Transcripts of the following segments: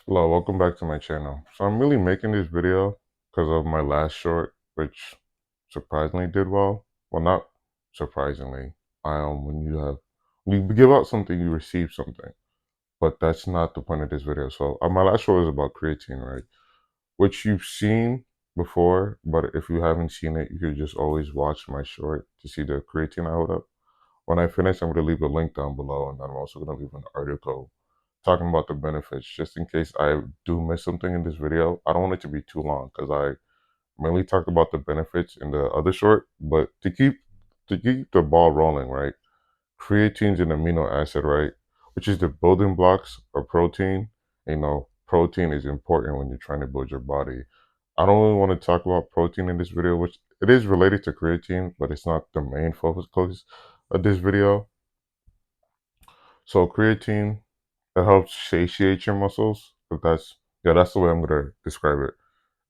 Hello, welcome back to my channel. So I'm really making this video because of my last short, which surprisingly did well. Well, not surprisingly. When you give out something, you receive something. But that's not the point of this video. So my last short was about creatine, right? Which you've seen before, but if you haven't seen it, you could just always watch my short to see the creatine I hold up. When I finish, I'm going to leave a link down below, and I'm also going to leave an article talking about the benefits, just in case I do miss something in this video. I don't want it to be too long because I mainly talked about the benefits in the other short, but to keep the ball rolling, right? Creatine's an amino acid, right? Which is the building blocks of protein. Protein is important when you're trying to build your body. I don't really want to talk about protein in this video, which it is related to creatine, but it's not the main focus of this video. So creatine, it helps satiate your muscles. If that's Yeah, that's the way I'm gonna describe it.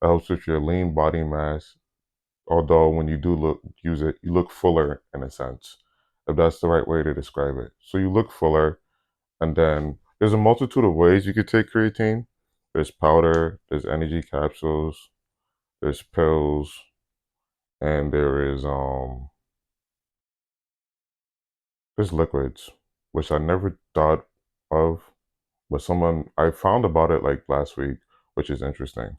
It helps with your lean body mass. Although when you do use it, you look fuller in a sense. If that's the right way to describe it. So you look fuller, and then there's a multitude of ways you could take creatine. There's powder, there's energy capsules, there's pills, and there's liquids, which I never thought of. But someone I found about it like last week, which is interesting.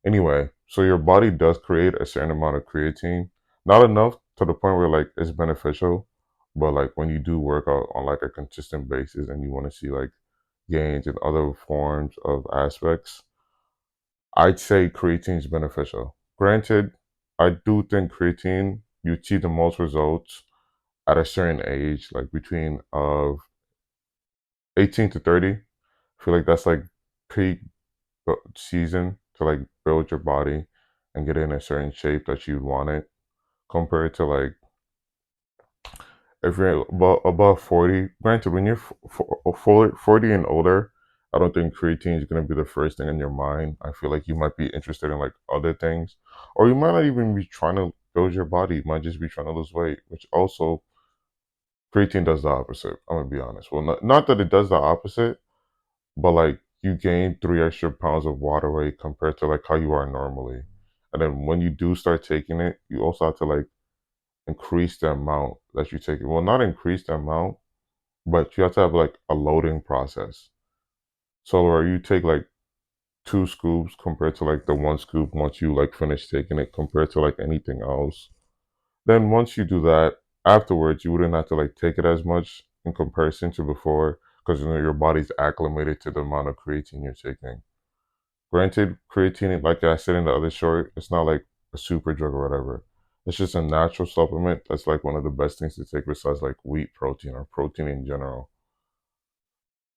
Anyway, so your body does create a certain amount of creatine, not enough to the point where like it's beneficial, but like when you do work out on like a consistent basis and you want to see like gains in other forms of aspects, I'd say creatine is beneficial. Granted, I do think creatine you see the most results at a certain age, like between of 18 to 30. I feel like that's like peak season to like build your body and get in a certain shape that you'd want it, compared to like if you're above 40. Granted, when you're 40 and older, I don't think creatine is going to be the first thing in your mind. I feel like you might be interested in like other things, or you might not even be trying to build your body. You might just be trying to lose weight, which also creatine does the opposite. I'm gonna be honest. Well, not that it does the opposite, but like you gain 3 extra pounds of water weight compared to like how you are normally. And then when you do start taking it, you also have to like increase the amount that you take it. Well, not increase the amount, but you have to have like a loading process. So where you take like 2 scoops compared to like the 1 scoop once you like finish taking it compared to like anything else. Then once you do that, afterwards you wouldn't have to like take it as much in comparison to before because your body's acclimated to the amount of creatine you're taking. Granted, creatine, like I said in the other short, it's not like a super drug or whatever. It's just a natural supplement that's like one of the best things to take besides like wheat protein or protein in general.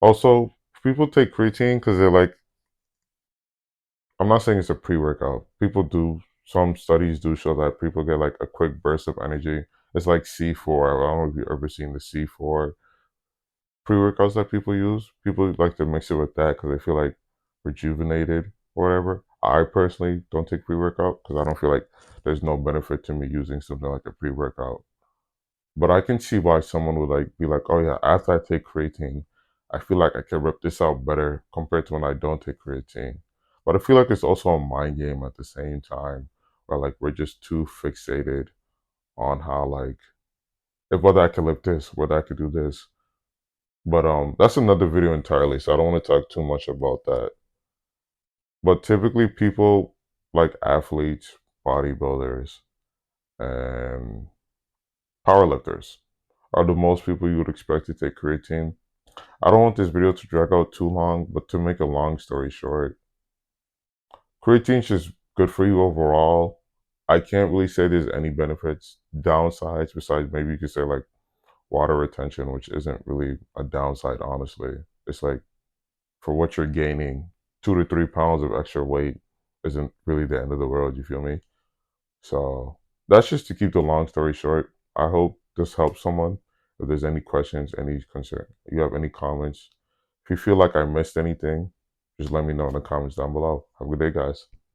Also, people take creatine because they're like, I'm not saying it's a pre-workout. Some studies do show that people get like a quick burst of energy. It's like C4. I don't know if you've ever seen the C4 pre-workouts that people use. People like to mix it with that because they feel like rejuvenated or whatever. I personally don't take pre-workout because I don't feel like there's no benefit to me using something like a pre-workout. But I can see why someone would like be like, oh yeah, after I take creatine, I feel like I can rep this out better compared to when I don't take creatine. But I feel like it's also a mind game at the same time, where like we're just too fixated on how like if whether I can lift this, whether I could do this. But that's another video entirely, so I don't want to talk too much about that. But typically people like athletes, bodybuilders, and powerlifters are the most people you would expect to take creatine. I don't want this video to drag out too long, but to make a long story short, creatine's just good for you overall. I can't really say there's any benefits, downsides, besides maybe you could say like water retention, which isn't really a downside, honestly. It's like for what you're gaining, 2 to 3 pounds of extra weight isn't really the end of the world, you feel me? So that's just to keep the long story short. I hope this helps someone. If there's any questions, any concern, you have any comments, if you feel like I missed anything, just let me know in the comments down below. Have a good day, guys.